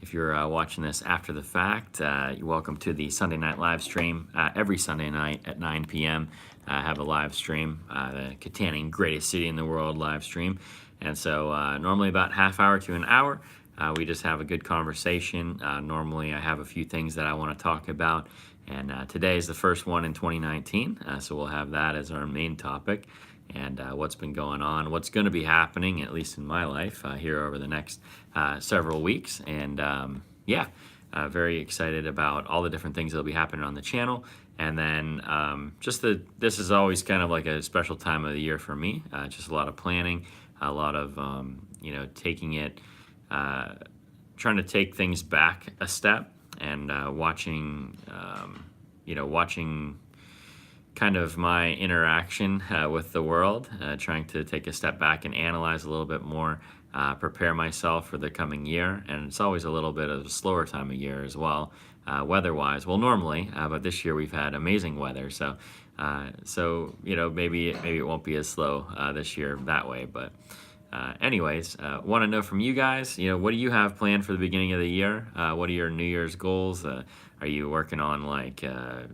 If you're watching this after the fact, you're welcome to the Sunday night live stream. Every Sunday night at 9 p.m. I have a live stream, the Kittanning greatest city in the world live stream. And so normally about half hour to an hour, we just have a good conversation. Normally I have a few things that I want to talk about. And today is the first one in 2019, so we'll have that as our main topic. And what's been going on, what's going to be happening, at least in my life, here over the next several weeks. And very excited about all the different things that'll be happening on the channel. And then this is always kind of like a special time of the year for me. Just a lot of planning, a lot of, taking it, trying to take things back a step and watching kind of my interaction with the world, trying to take a step back and analyze a little bit more, prepare myself for the coming year. And it's always a little bit of a slower time of year as well, weather-wise. Well, normally, but this year we've had amazing weather. So maybe it won't be as slow this year that way. But anyways, want to know from you guys, what do you have planned for the beginning of the year? What are your New Year's goals? Are you working on like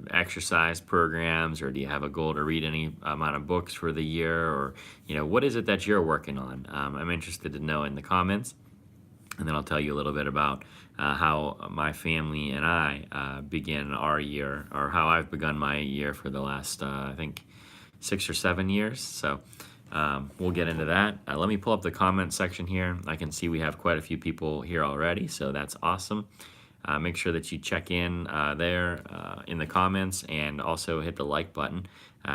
exercise programs, or do you have a goal to read any amount of books for the year? Or, what is it that you're working on? I'm interested to know in the comments. And then I'll tell you a little bit about how my family and I begin our year, or how I've begun my year for the last, I think, 6 or 7 years. So we'll get into that. Let me pull up the comment section here. I can see we have quite a few people here already, so that's awesome. Make sure that you check in there in the comments, and also hit the like button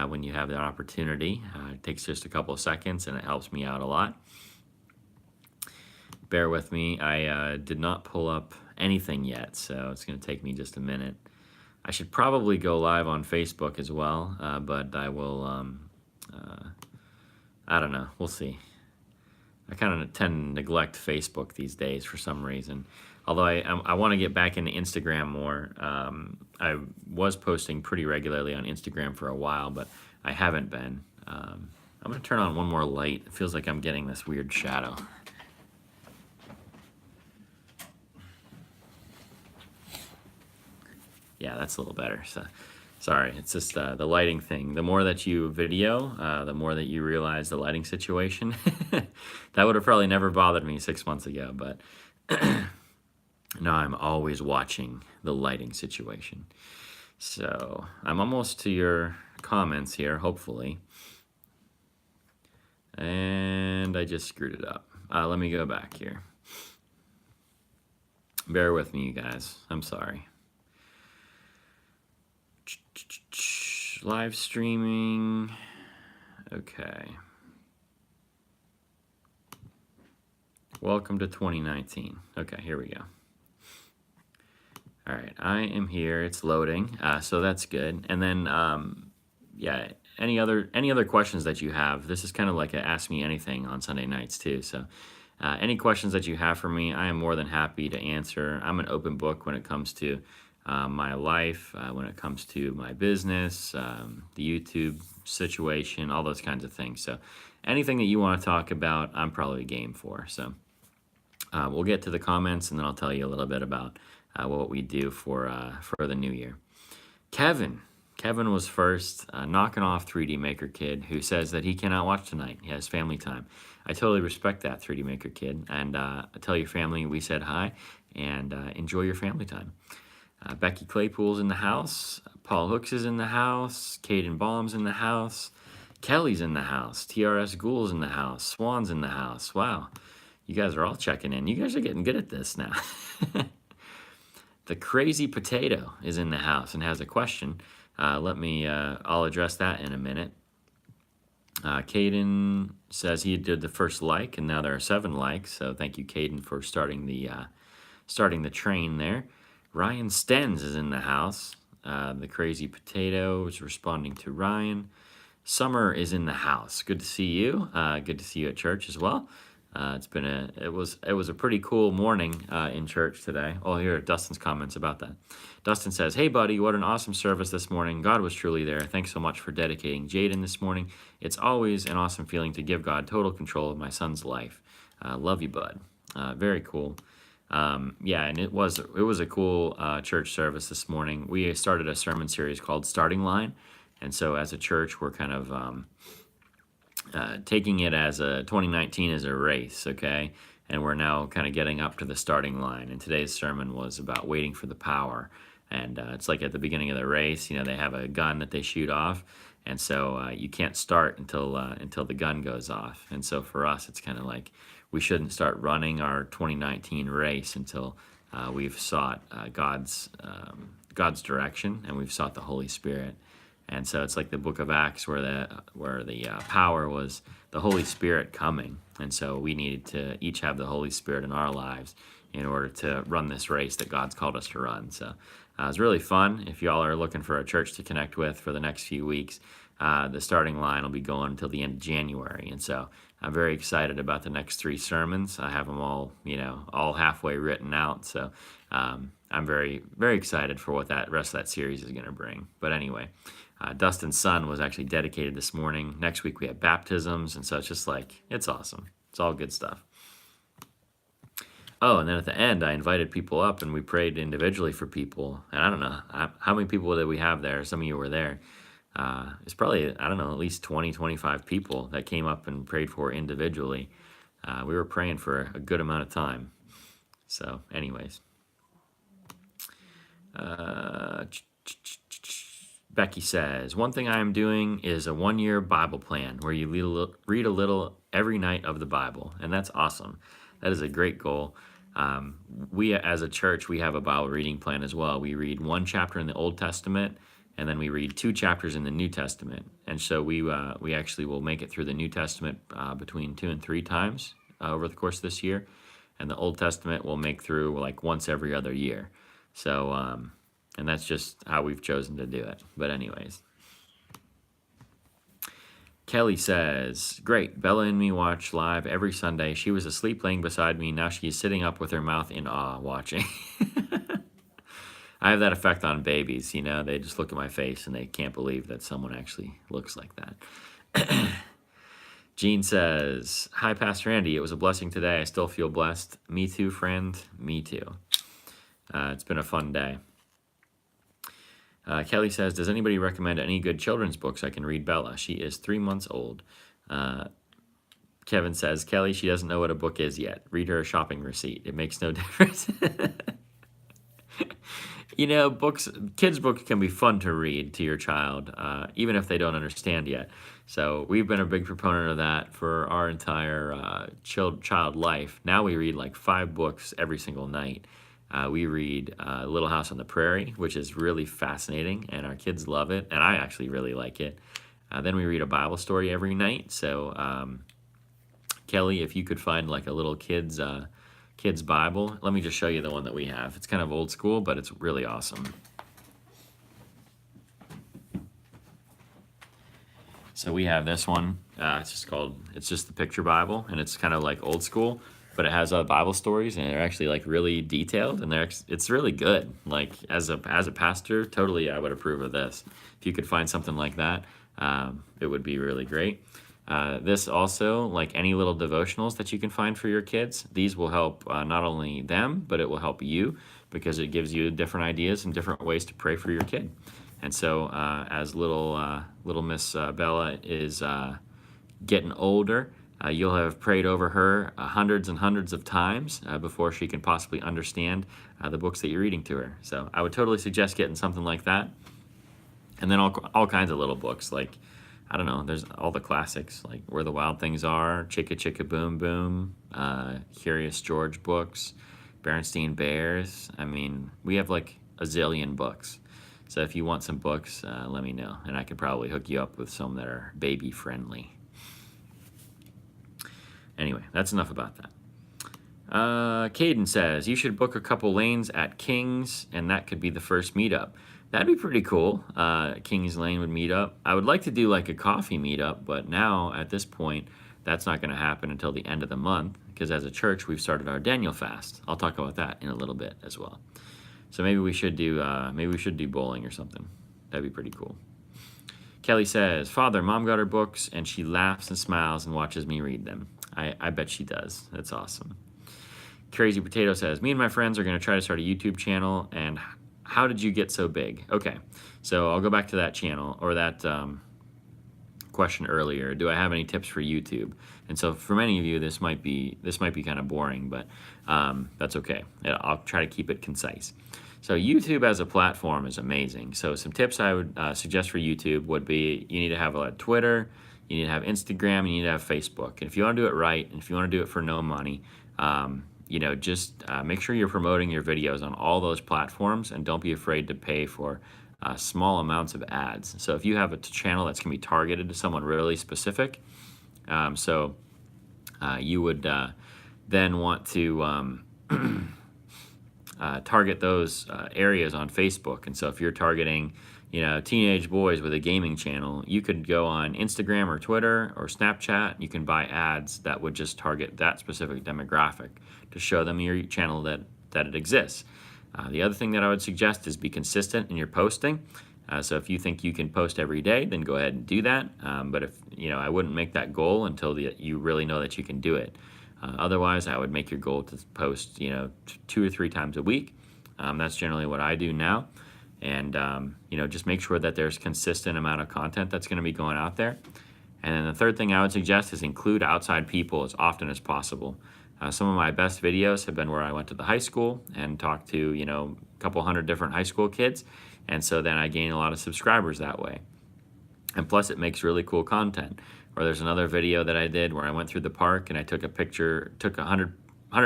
when you have the opportunity. It takes just a couple of seconds, and it helps me out a lot. Bear with me. I did not pull up anything yet, so it's going to take me just a minute. I should probably go live on Facebook as well, but I will, I don't know. We'll see. I kind of tend to neglect Facebook these days for some reason. Although I want to get back into Instagram more. I was posting pretty regularly on Instagram for a while, but I haven't been. I'm going to turn on one more light. It feels like I'm getting this weird shadow. Yeah, that's a little better. So, sorry, it's just the lighting thing. The more that you video, the more that you realize the lighting situation. That would have probably never bothered me 6 months ago, but now I'm always watching the lighting situation. So I'm almost to your comments here, hopefully. And I just screwed it up. Let me go back here. Bear with me, you guys. I'm sorry. Live streaming. Okay. Welcome to 2019. Okay, here we go. All right, I am here. It's loading, so that's good. And then, any other questions that you have? This is kind of like a Ask Me Anything on Sunday nights too. So, any questions that you have for me, I am more than happy to answer. I'm an open book when it comes to my life, when it comes to my business, the YouTube situation, all those kinds of things. So, anything that you want to talk about, I'm probably game for. So, we'll get to the comments, and then I'll tell you a little bit about what we do for the new year. Kevin was first, knocking off 3D Maker Kid, who says that he cannot watch tonight. He has family time. I totally respect that, 3D Maker Kid. And tell your family we said hi, and enjoy your family time. Becky Claypool's in the house. Paul Hooks is in the house. Caden Baum's in the house. Kelly's in the house. TRS Ghoul's in the house. Swan's in the house. Wow. You guys are all checking in. You guys are getting good at this now. The Crazy Potato is in the house and has a question. I'll address that in a minute. Caden says he did the first like, and now there are 7 likes. So thank you, Caden, for starting the train there. Ryan Stens is in the house. The Crazy Potato is responding to Ryan. Summer is in the house. Good to see you. Good to see you at church as well. It was a pretty cool morning in church today. Oh, here are Dustin's comments about that. Dustin says, "Hey buddy, what an awesome service this morning. God was truly there. Thanks so much for dedicating Jaden this morning. It's always an awesome feeling to give God total control of my son's life. Love you, bud." Very cool. Yeah, and it was a cool church service this morning. We started a sermon series called Starting Line, and so as a church, we're kind of taking it as 2019 as a race, okay? And we're now kind of getting up to the starting line. And today's sermon was about waiting for the power. And it's like at the beginning of the race, they have a gun that they shoot off, and so you can't start until the gun goes off. And so for us, it's kind of like we shouldn't start running our 2019 race until we've sought God's direction, and we've sought the Holy Spirit. And so it's like the book of Acts where the power was the Holy Spirit coming. And so we needed to each have the Holy Spirit in our lives in order to run this race that God's called us to run. So it was really fun. If y'all are looking for a church to connect with for the next few weeks, the starting line will be going until the end of January. And so I'm very excited about the next 3 sermons. I have them all halfway written out. So I'm very, very excited for what that rest of that series is going to bring. But anyway, Dustin's son was actually dedicated this morning. Next week we have baptisms, and so it's just it's awesome. It's all good stuff. Oh, and then at the end, I invited people up, and we prayed individually for people. And I don't know, how many people did we have there? Some of you were there. It's probably, I don't know, at least 20, 25 people that came up and prayed for individually. We were praying for a good amount of time. So anyways. Becky says, one thing I am doing is a 1-year Bible plan where you read a little every night of the Bible. And that's awesome. That is a great goal. We, as a church, we have a Bible reading plan as well. We read 1 chapter in the Old Testament, and then we read 2 chapters in the New Testament. And so we actually will make it through the New Testament between 2 and 3 times over the course of this year. And the Old Testament we'll make through once every other year. So, and that's just how we've chosen to do it. But anyways. Kelly says, great, Bella and me watch live every Sunday. She was asleep laying beside me. Now she's sitting up with her mouth in awe watching. I have that effect on babies, They just look at my face and they can't believe that someone actually looks like that. Jean says, hi, Pastor Andy. It was a blessing today. I still feel blessed. Me too, friend. Me too. It's been a fun day. Kelly says, does anybody recommend any good children's books I can read Bella? She is 3 months old. Kevin says, Kelly, she doesn't know what a book is yet. Read her a shopping receipt. It makes no difference. Kids' books can be fun to read to your child, even if they don't understand yet. So we've been a big proponent of that for our entire child life. Now we read 5 books every single night. We read Little House on the Prairie, which is really fascinating, and our kids love it, and I actually really like it. Then we read a Bible story every night. So, Kelly, if you could find a little kid's Bible, let me just show you the one that we have. It's kind of old school, but it's really awesome. So we have this one. It's just the picture Bible, and it's kind of old school. But it has Bible stories, and they're actually really detailed, and it's really good. As a pastor, totally I would approve of this. If you could find something like that, it would be really great. This also, any little devotionals that you can find for your kids, these will help not only them, but it will help you because it gives you different ideas and different ways to pray for your kid. And so as little Miss Bella is getting older, you'll have prayed over her hundreds and hundreds of times before she can possibly understand the books that you're reading to her. So I would totally suggest getting something like that. And then all kinds of little books, I don't know, there's all the classics, Where the Wild Things Are, Chicka Chicka Boom Boom, Curious George books, Berenstain Bears. I mean, we have a zillion books. So if you want some books, let me know, and I could probably hook you up with some that are baby friendly. Anyway, that's enough about that. Caden says, you should book a couple lanes at King's, and that could be the first meetup. That'd be pretty cool. King's Lane would meet up. I would like to do a coffee meetup, but now at this point, that's not going to happen until the end of the month, because as a church, we've started our Daniel fast. I'll talk about that in a little bit as well. So maybe we should do bowling or something. That'd be pretty cool. Kelly says, Father, Mom got her books, and she laughs and smiles and watches me read them. I bet she does. That's awesome. Crazy Potato says, me and my friends are going to try to start a YouTube channel, and how did you get so big? Okay, so I'll go back to that channel, or that question earlier. Do I have any tips for YouTube? And so for many of you, this might be kind of boring, but that's okay. I'll try to keep it concise. So YouTube as a platform is amazing. So some tips I would suggest for YouTube would be, you need to have a Twitter, you need to have Instagram, you need to have Facebook. And if you want to do it right, and if you want to do it for no money, just make sure you're promoting your videos on all those platforms, and don't be afraid to pay for small amounts of ads. So if you have a channel that's going to be targeted to someone really specific, you would then want to target those areas on Facebook. And so if you're targeting, teenage boys with a gaming channel, you could go on Instagram or Twitter or Snapchat. You can buy ads that would just target that specific demographic to show them your channel that it exists. The other thing that I would suggest is be consistent in your posting. So if you think you can post every day, then go ahead and do that. But if I wouldn't make that goal until you really know that you can do it. Otherwise, I would make your goal to post 2 or 3 times a week. That's generally what I do now. And just make sure that there's consistent amount of content that's going to be going out there. And then the third thing I would suggest is include outside people as often as possible. Some of my best videos have been where I went to the high school and talked to a couple hundred different high school kids, and so then I gain a lot of subscribers that way. And plus, it makes really cool content. Or there's another video that I did where I went through the park and I took a picture, took 100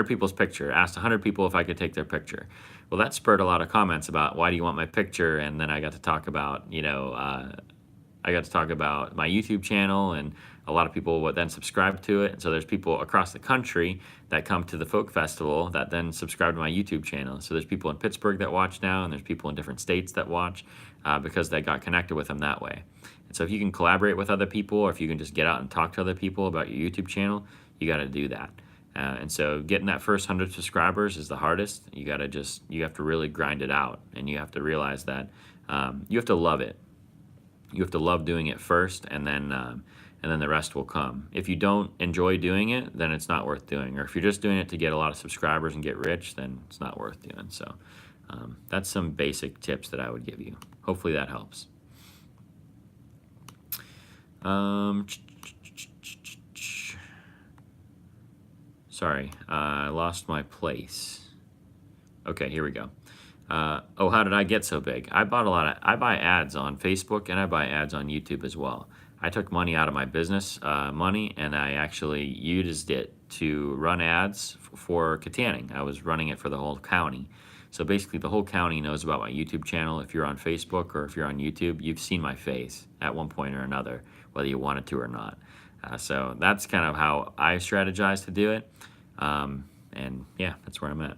people's picture, asked 100 people if I could take their picture. Well, that spurred a lot of comments about, why do you want my picture? And then I got to talk about my YouTube channel, and a lot of people would then subscribe to it. And so there's people across the country that come to the folk festival that then subscribe to my YouTube channel. So there's people in Pittsburgh that watch now, and there's people in different states that watch because they got connected with them that way. And so if you can collaborate with other people, or if you can just get out and talk to other people about your YouTube channel, you got to do that. And so getting that first 100 subscribers is the hardest. You have to really grind it out, and you have to realize that you have to love it. You have to love doing it first, and then the rest will come. If you don't enjoy doing it, then it's not worth doing. Or if you're just doing it to get a lot of subscribers and get rich, then it's not worth doing. So that's some basic tips that I would give you. Hopefully that helps. Sorry, I lost my place. Okay, here we go. How did I get so big? I buy ads on Facebook, and I buy ads on YouTube as well. I took money out of my business money, and I actually used it to run ads for Kittanning. I was running it for the whole county. So basically the whole county knows about my YouTube channel. If you're on Facebook or if you're on YouTube, you've seen my face at one point or another, whether you wanted to or not. So that's kind of how I strategize to do it. And yeah, that's where I'm at.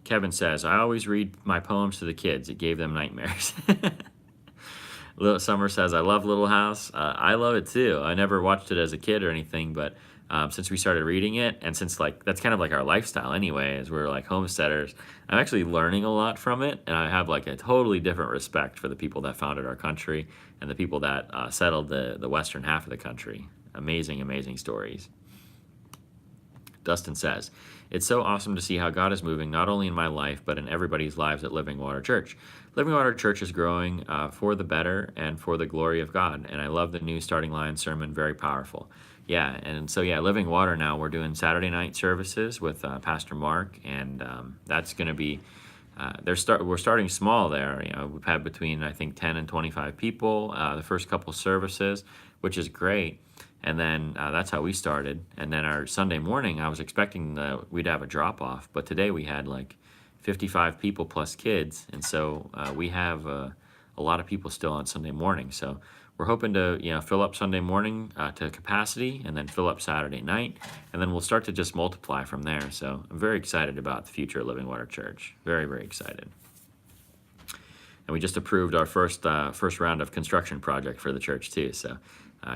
Kevin says, I always read my poems to the kids. It gave them nightmares. Summer says, I love Little House. I love it too. I never watched it as a kid or anything, but since we started reading it, and since that's kind of like our lifestyle anyway, as we're like homesteaders, I'm actually learning a lot from it, and I have like a totally different respect for the people that founded our country and the people that settled the western half of the country. Amazing, amazing stories. Dustin says, it's so awesome to see how God is moving not only in my life, but in everybody's lives at Living Water Church. Living Water Church is growing for the better and for the glory of God. And I love the new Starting Line sermon, very powerful. Yeah, and so yeah, Living Water now, we're doing Saturday night services with Pastor Mark, and that's going to be, we're starting small there. We've had between, I think, 10 and 25 people the first couple services, which is great. And then that's how we started. And then our Sunday morning, I was expecting we'd have a drop-off. But today we had like 55 people plus kids. And so we have a lot of people still on Sunday morning. So we're hoping to fill up Sunday morning to capacity, and then fill up Saturday night. And then we'll start to just multiply from there. So I'm very excited about the future of Living Water Church. Very, very excited. And we just approved our first round of construction project for the church too. So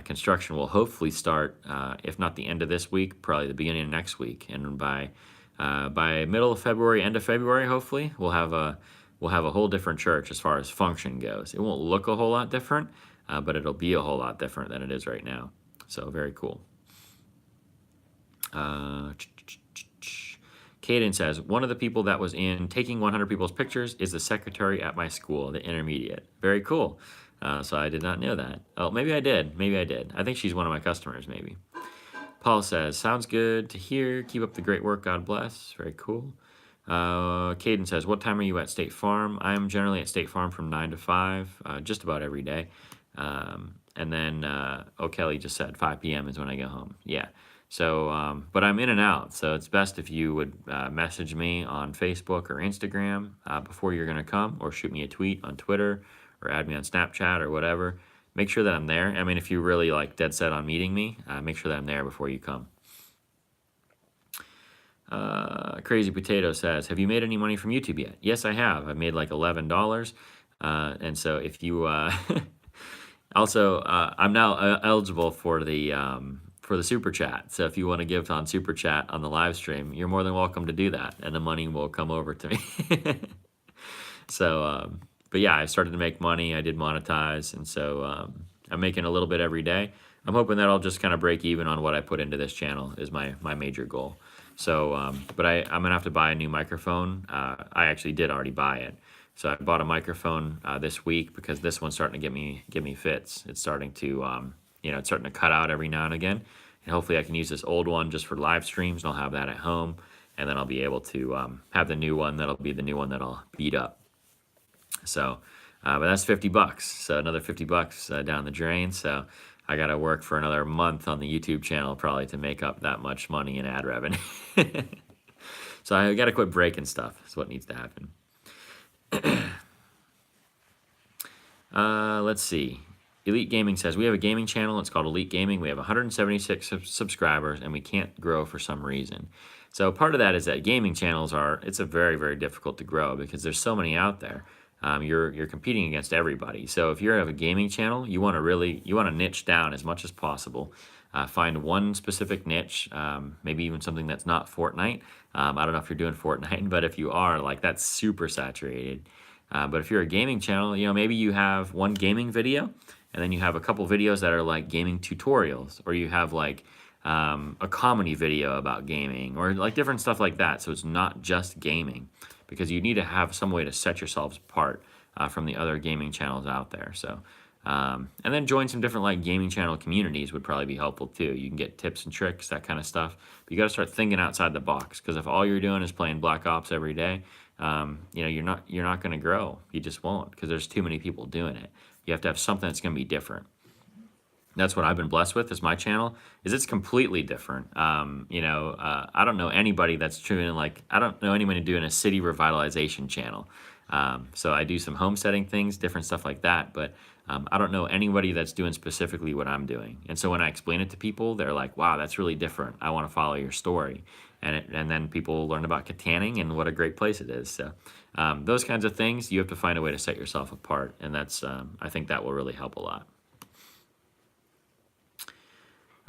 construction will hopefully start, if not the end of this week, probably the beginning of next week. And by middle of February, end of February, hopefully we'll have a whole different church as far as function goes. It won't look a whole lot different, but it'll be a whole lot different than it is right now. So very cool. Caden says, one of the people that was in taking 100 people's pictures is the secretary at my school, the intermediate. Very cool. So I did not know that. Oh, maybe I did. Maybe I did. I think she's one of my customers, maybe. Paul says, sounds good to hear. Keep up the great work. God bless. Very cool. Caden says, what time are you at State Farm? I am generally at State Farm from 9 to 5, just about every day. And then, Kelly just said 5 p.m. is when I go home. Yeah. So, but I'm in and out. So it's best if you would message me on Facebook or Instagram before you're going to come, or shoot me a tweet on Twitter, or add me on Snapchat or whatever. Make sure that I'm there. I mean, if you really like dead set on meeting me, make sure that I'm there before you come. Crazy Potato says, have you made any money from YouTube yet? Yes, I have. I've made like $11. And so if you, also, I'm now eligible for the super chat. So if you want to give on super chat on the live stream, you're more than welcome to do that, and the money will come over to me. So, but yeah, I started to make money. I did monetize, and so I'm making a little bit every day. I'm hoping that I'll just kind of break even on what I put into this channel is my major goal. So, but I'm gonna have to buy a new microphone. I actually did already buy it. So I bought a microphone this week because this one's starting to give me fits. It's starting to it's starting to cut out every now and again. And hopefully I can use this old one just for live streams, and I'll have that at home. And then I'll be able to have the new one. That'll be the new one that I'll beat up. So, but that's $50. So another $50 down the drain. So I got to work for another month on the YouTube channel probably to make up that much money in ad revenue. So I got to quit breaking stuff. That's what needs to happen. Let's see. Elite Gaming says, we have a gaming channel. It's called Elite Gaming. We have 176 subscribers, and we can't grow for some reason. So part of that is that gaming channels it's a very, very difficult to grow because there's so many out there. You're competing against everybody. So if you have a gaming channel, you want to niche down as much as possible. Find one specific niche, maybe even something that's not Fortnite. I don't know if you're doing Fortnite, but if you are, like, that's super saturated. But if you're a gaming channel, maybe you have one gaming video, and then you have a couple videos that are like gaming tutorials, or you have like a comedy video about gaming, or like different stuff like that. So it's not just gaming, because you need to have some way to set yourselves apart from the other gaming channels out there. So, and then join some different like gaming channel communities would probably be helpful too. You can get tips and tricks, that kind of stuff. But you got to start thinking outside the box, because if all you're doing is playing Black Ops every day, you're not going to grow. You just won't, because there's too many people doing it. You have to have something that's going to be different. That's what I've been blessed with is my channel, is it's completely different. I don't know anybody that's doing I don't know anybody doing a city revitalization channel. So I do some homesteading things, different stuff like that, but I don't know anybody that's doing specifically what I'm doing. And so when I explain it to people, they're like, wow, that's really different. I want to follow your story. And then people learn about Kittanning and what a great place it is. So those kinds of things, you have to find a way to set yourself apart. And that's, I think that will really help a lot.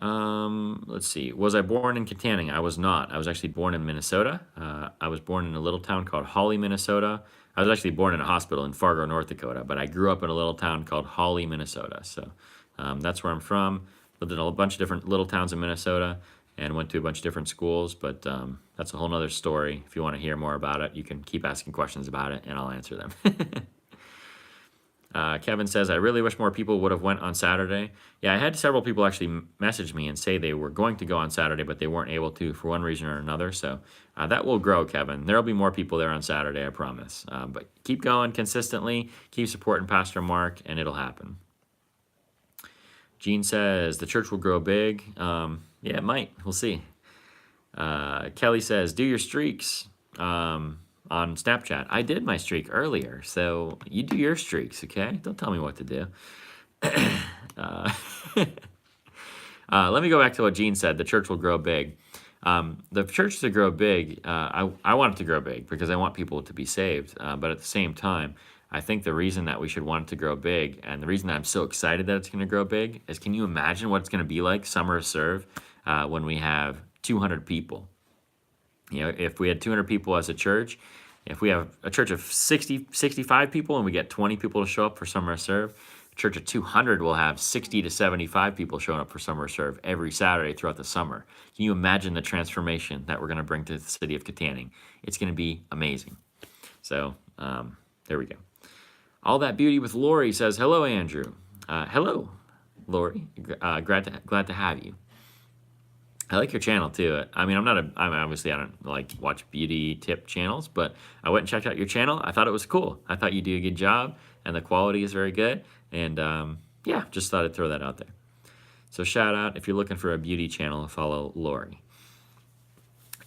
Let's see. Was I born in Kittanning? I was not. I was actually born in Minnesota. I was born in a little town called Hawley, Minnesota. I was actually born in a hospital in Fargo, North Dakota, but I grew up in a little town called Hawley, Minnesota. So that's where I'm from. Lived in a bunch of different little towns in Minnesota and went to a bunch of different schools, but that's a whole nother story. If you want to hear more about it, you can keep asking questions about it, and I'll answer them. Kevin says, I really wish more people would have went on Saturday. Yeah, I had several people actually message me and say they were going to go on Saturday, but they weren't able to for one reason or another. So that will grow, Kevin. There will be more people there on Saturday, I promise. But keep going consistently, keep supporting Pastor Mark, and it'll happen. Gene says, the church will grow big. Yeah, it might. We'll see. Kelly says, do your streaks. On Snapchat. I did my streak earlier, so you do your streaks, okay? Don't tell me what to do. Let me go back to what Gene said. The church will grow big. The church to grow big, I want it to grow big because I want people to be saved. But at the same time, I think the reason that we should want it to grow big, and the reason that I'm so excited that it's going to grow big, is can you imagine what it's going to be like, Summer of Serve, when we have 200 people? If we had 200 people as a church, if we have a church of 65 people and we get 20 people to show up for Summer of Serve, church of 200 will have 60 to 75 people showing up for Summer Serve every Saturday throughout the summer. Can you imagine the transformation that we're going to bring to the city of Kittanning? It's going to be amazing. So there we go. All That Beauty with Lori says, hello, Andrew. Hello, Lori. Glad to have you. I like your channel too. I mean, obviously I don't like watch beauty tip channels, but I went and checked out your channel. I thought it was cool. I thought you do a good job, and the quality is very good. And yeah, just thought I'd throw that out there. So shout out if you're looking for a beauty channel, follow Lori.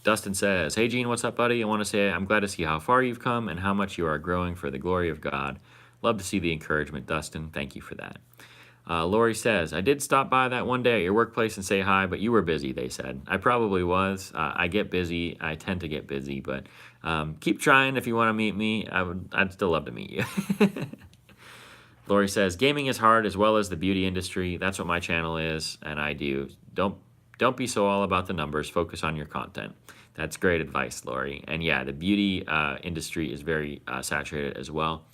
Dustin says, hey Gene, what's up, buddy? I want to say I'm glad to see how far you've come and how much you are growing for the glory of God. Love to see the encouragement, Dustin. Thank you for that. Lori says, I did stop by that one day at your workplace and say hi, but you were busy, they said. I probably was. I get busy. I tend to get busy, but keep trying if you want to meet me. I'd still love to meet you. Lori says, gaming is hard as well as the beauty industry. That's what my channel is, and I do. Don't be so all about the numbers. Focus on your content. That's great advice, Lori. And yeah, the beauty industry is very saturated as well.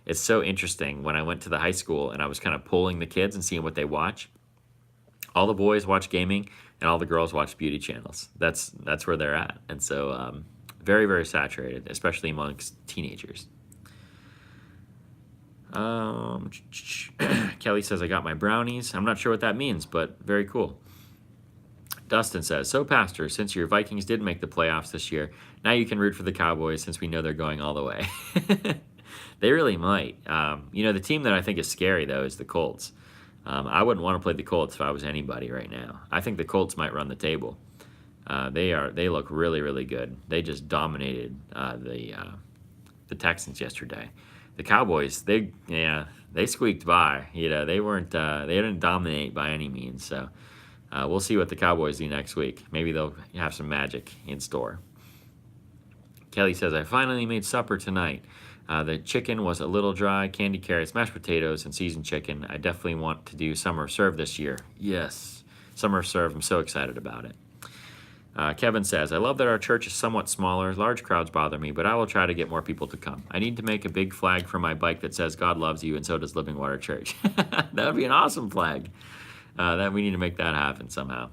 It's so interesting. When I went to the high school and I was kind of polling the kids and seeing what they watch, all the boys watch gaming and all the girls watch beauty channels. That's where they're at. And so very, very saturated, especially amongst teenagers. Kelly says, I got my brownies. I'm not sure what that means, but very cool. Dustin says, so Pastor, since your Vikings did make the playoffs this year, now you can root for the Cowboys since we know they're going all the way. They really might. You know, the team that I think is scary, though, is the Colts. I wouldn't want to play the Colts if I was anybody right now. I think the Colts might run the table. They look really, really good. They just dominated the Texans yesterday. The Cowboys, they squeaked by. You know, they didn't dominate by any means. So we'll see what the Cowboys do next week. Maybe they'll have some magic in store. Kelly says, I finally made supper tonight. The chicken was a little dry, candy carrots, mashed potatoes, and seasoned chicken. I definitely want to do Summer Serve this year. Yes, Summer Serve. I'm so excited about it. Kevin says, I love that our church is somewhat smaller. Large crowds bother me, but I will try to get more people to come. I need to make a big flag for my bike that says God loves you and so does Living Water Church. That would be an awesome flag. That we need to make that happen somehow.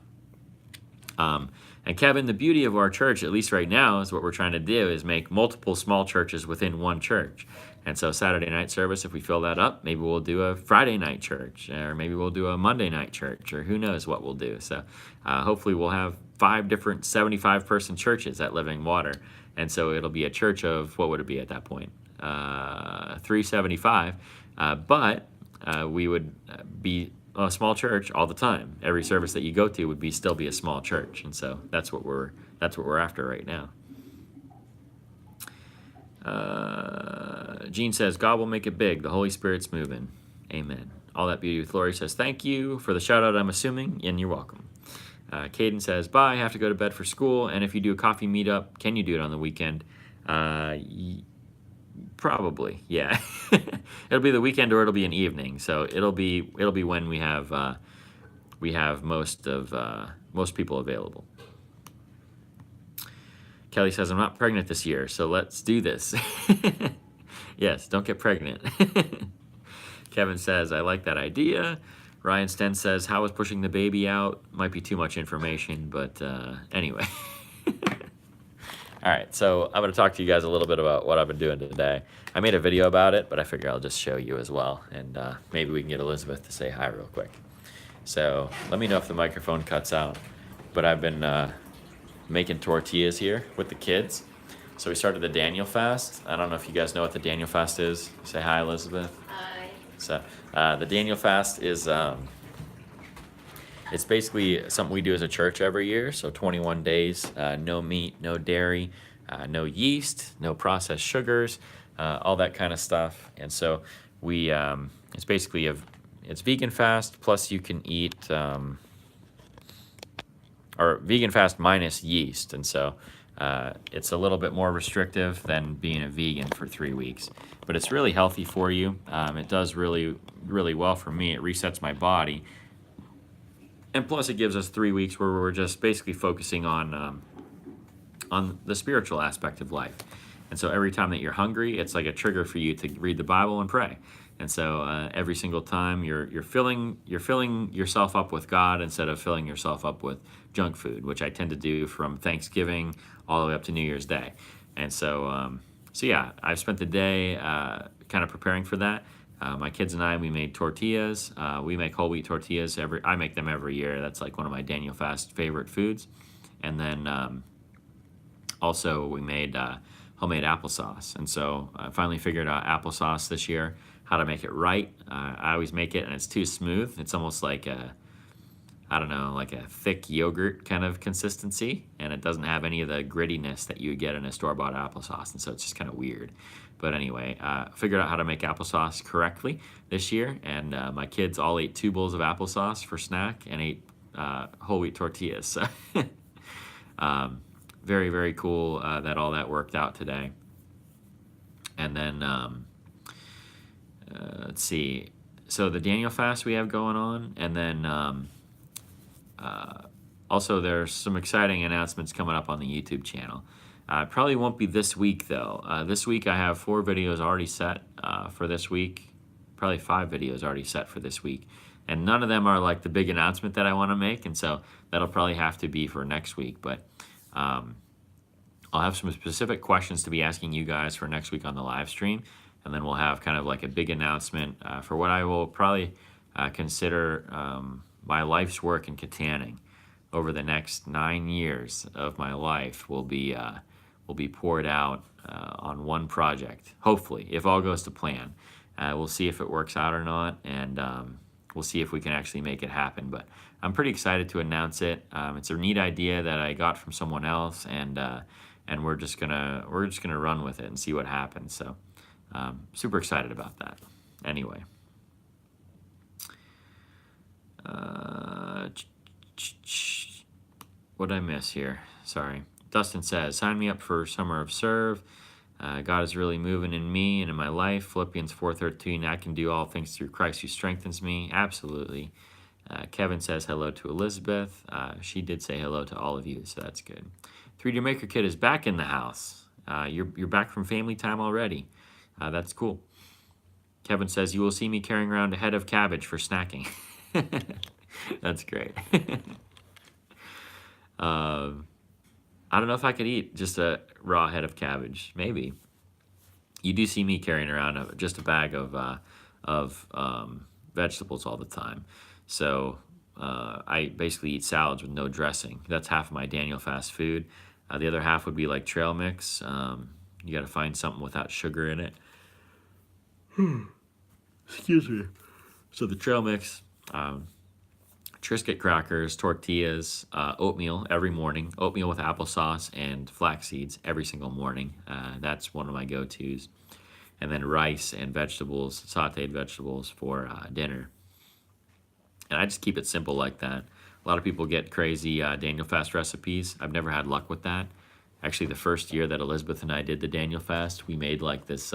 And Kevin, the beauty of our church, at least right now, is what we're trying to do is make multiple small churches within one church. And so Saturday night service, if we fill that up, maybe we'll do a Friday night church, or maybe we'll do a Monday night church, or who knows what we'll do. So hopefully we'll have 5 different 75-person churches at Living Water. And so it'll be a church of, what would it be at that point? 375. But we would be a small church all the time. Every service that you go to would still be a small church, and so that's what we're after right now. Gene says, God will make it big. The Holy Spirit's moving. Amen. All That Beauty with Lori says, thank you for the shout out, I'm assuming, and you're welcome. Caden says, bye, I have to go to bed for school, and if you do a coffee meetup, can you do it on the weekend? Probably, yeah. It'll be the weekend or it'll be an evening. So it'll be when we have most people available. Kelly says, I'm not pregnant this year, so let's do this. Yes, don't get pregnant. Kevin says, I like that idea. Ryan Sten says, how is pushing the baby out? Might be too much information, but anyway. All right, so I'm going to talk to you guys a little bit about what I've been doing today. I made a video about it, but I figure I'll just show you as well, and maybe we can get Elizabeth to say hi real quick. So let me know if the microphone cuts out, but I've been making tortillas here with the kids. So we started the Daniel fast. I don't know if you guys know what the Daniel fast is. Say hi, Elizabeth. Hi. So the Daniel fast is it's basically something we do as a church every year. So 21 days, no meat, no dairy, no yeast, no processed sugars, all that kind of stuff. And so we it's basically it's vegan fast, plus you can eat or vegan fast minus yeast. And so it's a little bit more restrictive than being a vegan for 3 weeks, but it's really healthy for you. It does really, really well for me. It resets my body. And plus it gives us 3 weeks where we're just basically focusing on the spiritual aspect of life. And so every time that you're hungry, it's like a trigger for you to read the Bible and pray. And so every single time you're filling yourself up with God instead of filling yourself up with junk food, which I tend to do from Thanksgiving all the way up to New Year's Day. And so yeah, I've spent the day kind of preparing for that. My kids and I, we made tortillas. We make whole wheat tortillas I make them every year. That's like one of my Daniel Fast favorite foods. And then also we made homemade applesauce. And so I finally figured out applesauce this year, how to make it right. I always make it and it's too smooth. It's almost like I don't know, like a thick yogurt kind of consistency, and it doesn't have any of the grittiness that you would get in a store-bought applesauce, and so it's just kind of weird. But anyway, figured out how to make applesauce correctly this year, and my kids all ate 2 bowls of applesauce for snack and ate whole wheat tortillas. So very, very cool that all that worked out today. And then, let's see. So the Daniel fast we have going on, and then also there's some exciting announcements coming up on the YouTube channel. Probably won't be this week though. This week I have 4 videos already set for this week. Probably 5 videos already set for this week. And none of them are like the big announcement that I want to make, and so that'll probably have to be for next week. But I'll have some specific questions to be asking you guys for next week on the live stream, and then we'll have kind of like a big announcement for what I will probably consider my life's work in Kittanning. Over the next 9 years of my life will be poured out on one project, hopefully, if all goes to plan. We'll see if it works out or not, and we'll see if we can actually make it happen. But I'm pretty excited to announce it. It's a neat idea that I got from someone else, and we're just gonna run with it and see what happens. So super excited about that. Anyway, what did I miss here? Sorry. Dustin says, sign me up for Summer of Serve. God is really moving in me and in my life. Philippians 4:13, I can do all things through Christ who strengthens me. Absolutely. Kevin says hello to Elizabeth. She did say hello to all of you, so that's good. 3D Maker Kid is back in the house. You're back from family time already. That's cool. Kevin says, you will see me carrying around a head of cabbage for snacking. That's great. I don't know if I could eat just a raw head of cabbage. Maybe. You do see me carrying around just a bag of vegetables all the time. So I basically eat salads with no dressing. That's half of my Daniel fast food. The other half would be like trail mix. You got to find something without sugar in it. Excuse me. So the trail mix, Triscuit crackers, tortillas, oatmeal every morning. Oatmeal with applesauce and flax seeds every single morning. That's one of my go-tos. And then rice and vegetables, sauteed vegetables for dinner. And I just keep it simple like that. A lot of people get crazy Daniel Fast recipes. I've never had luck with that. Actually, the first year that Elizabeth and I did the Daniel Fast, we made like this,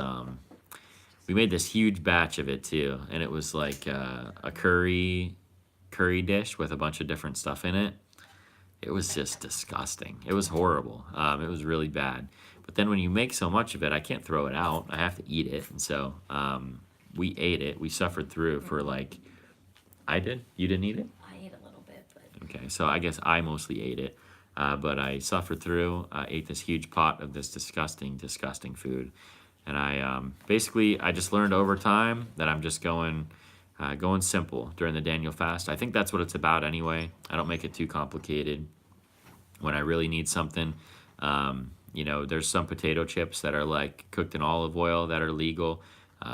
we made this huge batch of it too. And it was like a curry dish with a bunch of different stuff in it. It was just disgusting. It was horrible. It was really bad. But then when you make so much of it, I can't throw it out. I have to eat it. And so we ate it. We suffered through for like, I did? You didn't eat it? I ate a little bit, but... Okay, so I guess I mostly ate it. But I suffered through, ate this huge pot of this disgusting, disgusting food. And I basically, I just learned over time that I'm just going simple during the Daniel fast. I think that's what it's about anyway. I don't make it too complicated. When I really need something, you know, there's some potato chips that are like cooked in olive oil that are legal.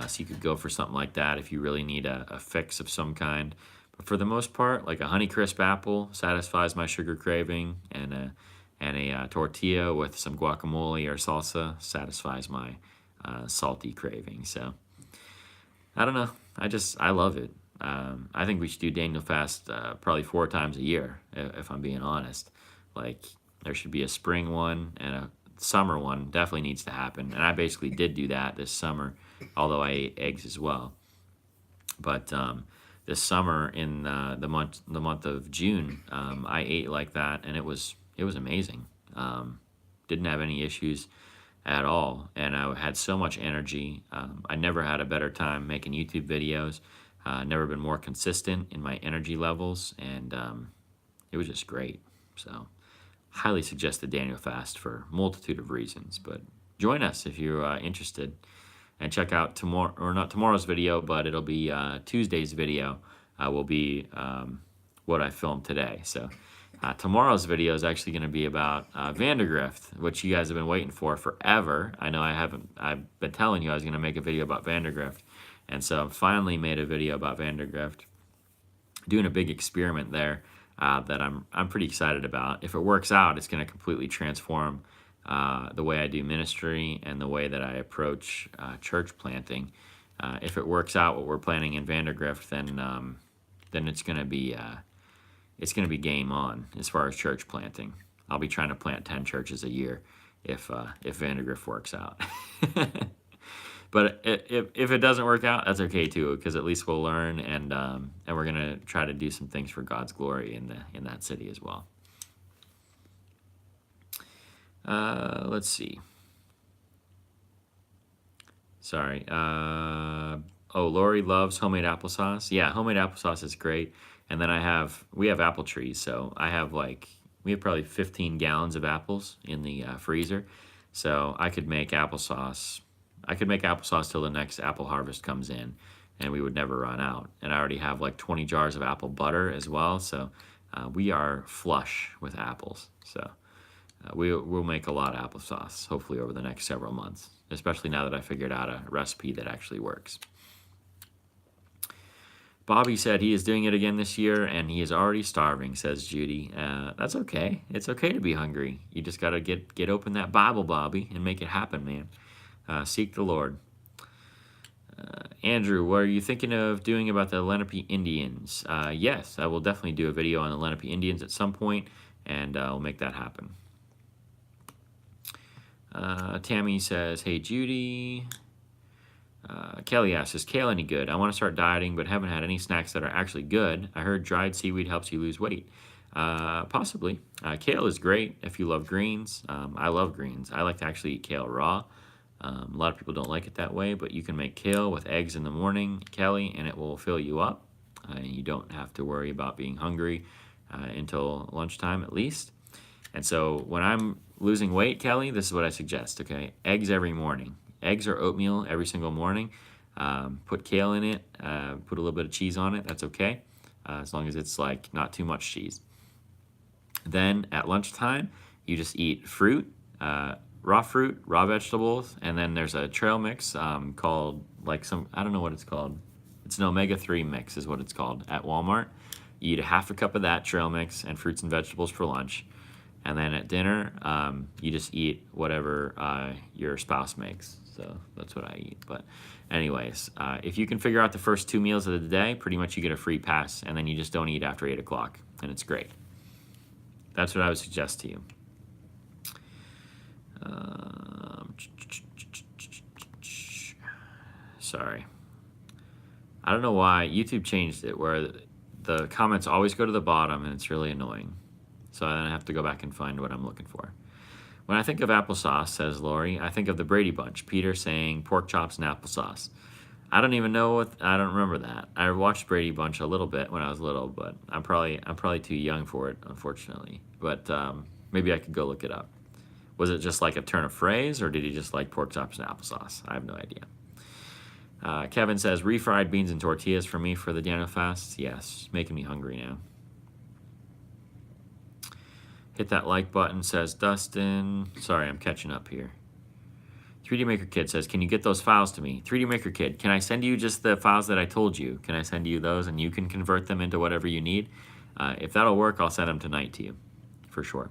So you could go for something like that if you really need a fix of some kind. But for the most part, like a Honeycrisp apple satisfies my sugar craving, and a tortilla with some guacamole or salsa satisfies my salty craving. So I don't know. I love it. I think we should do Daniel Fast probably 4 times a year, if I'm being honest. Like, there should be a spring one and a summer one. Definitely needs to happen. And I basically did do that this summer, although I ate eggs as well. But this summer in the month of June, I ate like that, and it was amazing. Didn't have any issues at all, and I had so much energy. I never had a better time making YouTube videos. Never been more consistent in my energy levels, and it was just great. So, highly suggest the Daniel fast for a multitude of reasons. But join us if you're interested, and check out tomorrow, or not tomorrow's video, but it'll be Tuesday's video. Will be what I filmed today. So. Tomorrow's video is actually going to be about Vandergrift, which you guys have been waiting for forever. I know I've been telling you I was going to make a video about Vandergrift, and so I finally made a video about Vandergrift, doing a big experiment there that I'm pretty excited about. If it works out, it's going to completely transform the way I do ministry and the way that I approach church planting. If it works out what we're planning in Vandergrift, then it's going to be game on as far as church planting. I'll be trying to plant 10 churches a year if Vandergrift works out. But if it doesn't work out, that's okay too, because at least we'll learn, and we're gonna try to do some things for God's glory in that city as well. Let's see. Sorry. Lori loves homemade applesauce. Yeah, homemade applesauce is great. And then we have apple trees, so we have probably 15 gallons of apples in the freezer. So I could make applesauce. I could make applesauce till the next apple harvest comes in, and we would never run out. And I already have like 20 jars of apple butter as well, so we are flush with apples. So we'll make a lot of applesauce, hopefully over the next several months, especially now that I figured out a recipe that actually works. Bobby said he is doing it again this year, and he is already starving, says Judy. That's okay. It's okay to be hungry. You just got to get open that Bible, Bobby, and make it happen, man. Seek the Lord. Andrew, what are you thinking of doing about the Lenape Indians? Yes, I will definitely do a video on the Lenape Indians at some point, and I'll make that happen. Tammy says, hey, Judy. Kelly asks, is kale any good? I want to start dieting, but haven't had any snacks that are actually good. I heard dried seaweed helps you lose weight. Possibly. Kale is great if you love greens. I love greens. I like to actually eat kale raw. A lot of people don't like it that way, but you can make kale with eggs in the morning, Kelly, and it will fill you up. You don't have to worry about being hungry until lunchtime at least. And so when I'm losing weight, Kelly, this is what I suggest, okay? Eggs every morning. Eggs or oatmeal every single morning. Put kale in it. Put a little bit of cheese on it. That's okay, as long as it's like not too much cheese. Then at lunchtime, you just eat fruit, raw vegetables, and then there's a trail mix called I don't know what it's called. It's an omega-3 mix is what it's called at Walmart. You eat a half a cup of that trail mix and fruits and vegetables for lunch. And then at dinner, you just eat whatever your spouse makes. So that's what I eat. But anyways, if you can figure out the first 2 meals of the day, pretty much you get a free pass. And then you just don't eat after 8 o'clock. And it's great. That's what I would suggest to you. Sorry. I don't know why YouTube changed it where the comments always go to the bottom, and it's really annoying. So I have to go back and find what I'm looking for. When I think of applesauce, says Lori, I think of the Brady Bunch. Peter saying pork chops and applesauce. I don't even know I don't remember that. I watched Brady Bunch a little bit when I was little, but I'm probably too young for it, unfortunately. But maybe I could go look it up. Was it just like a turn of phrase, or did he just like pork chops and applesauce? I have no idea. Kevin says, refried beans and tortillas for me for the Daniel fast. Yes, making me hungry now. Hit that like button, says Dustin. Sorry, I'm catching up here. 3D Maker Kid says, can you get those files to me? 3D Maker Kid, can I send you just the files that I told you? Can I send you those and you can convert them into whatever you need? If that'll work, I'll send them tonight to you, for sure.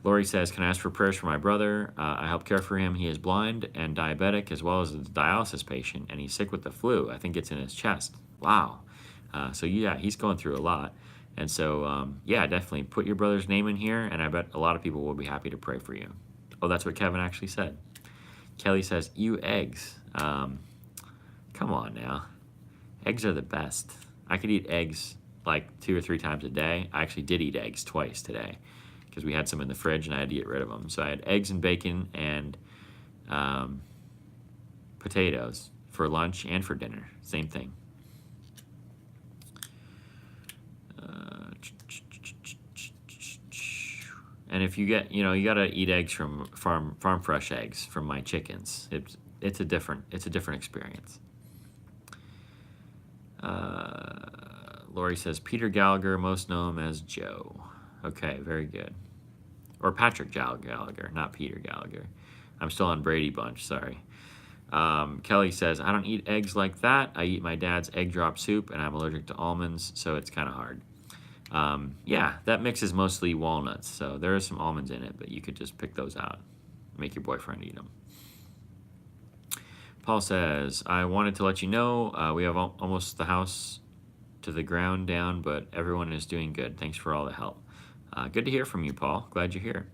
Lori says, can I ask for prayers for my brother? I help care for him. He is blind and diabetic as well as a dialysis patient, and he's sick with the flu. I think it's in his chest. Wow. So yeah, he's going through a lot. And so, yeah, definitely put your brother's name in here, and I bet a lot of people will be happy to pray for you. Oh, that's what Kevin actually said. Kelly says, ew, eggs. Come on now. Eggs are the best. I could eat eggs like 2 or 3 times a day. I actually did eat eggs twice today because we had some in the fridge and I had to get rid of them. So I had eggs and bacon and potatoes for lunch and for dinner. Same thing. And if you get, you gotta eat eggs from farm fresh eggs from my chickens. It's a different experience. Lori says Peter Gallagher, most know him as Joe. Okay, very good. Or Patrick Gallagher, not Peter Gallagher. I'm still on Brady Bunch, sorry. Kelly says, I don't eat eggs like that. I eat my dad's egg drop soup, and I'm allergic to almonds, so it's kind of hard. Yeah, that mix is mostly walnuts, so there are some almonds in it, but you could just pick those out. Make your boyfriend eat them. Paul says, I wanted to let you know we have almost the house to the ground down, but everyone is doing good. Thanks for all the help. Good to hear from you, Paul. Glad you're here.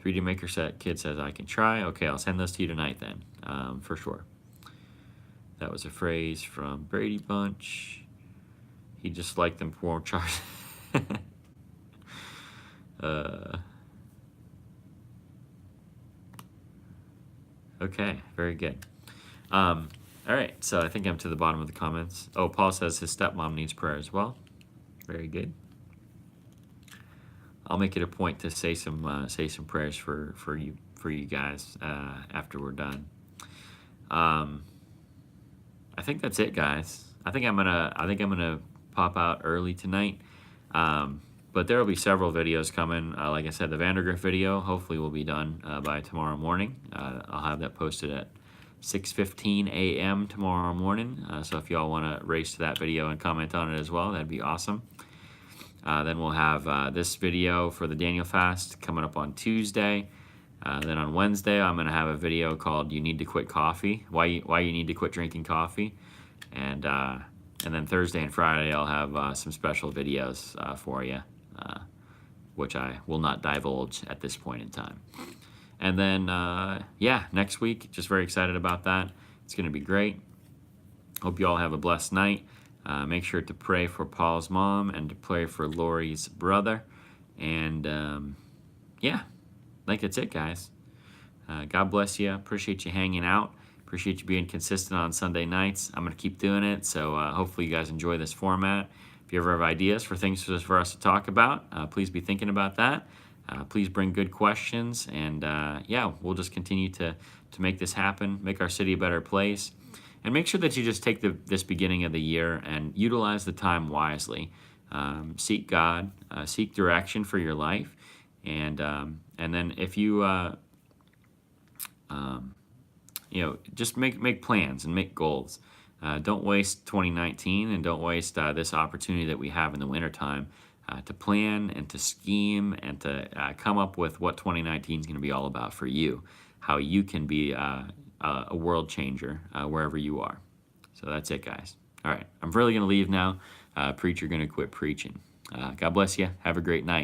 3D Maker Set Kid says, I can try. Okay, I'll send those to you tonight then, for sure. That was a phrase from Brady Bunch. He just liked them for charge. Okay, very good. All right, so I think I'm to the bottom of the comments. Oh, Paul says his stepmom needs prayer as well. Very good. I'll make it a point to say some prayers for you guys after we're done. I think that's it, guys. I think I'm gonna pop out early tonight. But there will be several videos coming. Like I said, the Vandergrift video hopefully will be done by tomorrow morning. I'll have that posted at 6:15 a.m. tomorrow morning. So if y'all want to race to that video and comment on it as well, that'd be awesome. Then we'll have this video for the Daniel Fast coming up on Tuesday. Then on Wednesday, I'm going to have a video called "You Need to Quit Coffee," why you need to quit drinking coffee, and then Thursday and Friday, I'll have some special videos for you, which I will not divulge at this point in time. And then, yeah, next week, just very excited about that. It's going to be great. Hope you all have a blessed night. Make sure to pray for Paul's mom and to pray for Lori's brother. And, yeah, I think that's it, guys. God bless you. Appreciate you hanging out. Appreciate you being consistent on Sunday nights. I'm going to keep doing it, so hopefully you guys enjoy this format. If you ever have ideas for things for us to talk about, please be thinking about that. Please bring good questions, and yeah, we'll just continue to make this happen, make our city a better place, and make sure that you just take this beginning of the year and utilize the time wisely. Seek God, seek direction for your life, and then if you just make plans and make goals. Don't waste 2019 and don't waste this opportunity that we have in the wintertime to plan and to scheme and to come up with what 2019 is going to be all about for you, how you can be a world changer wherever you are. So that's it, guys. All right, I'm really going to leave now. Preacher going to quit preaching. God bless you. Have a great night.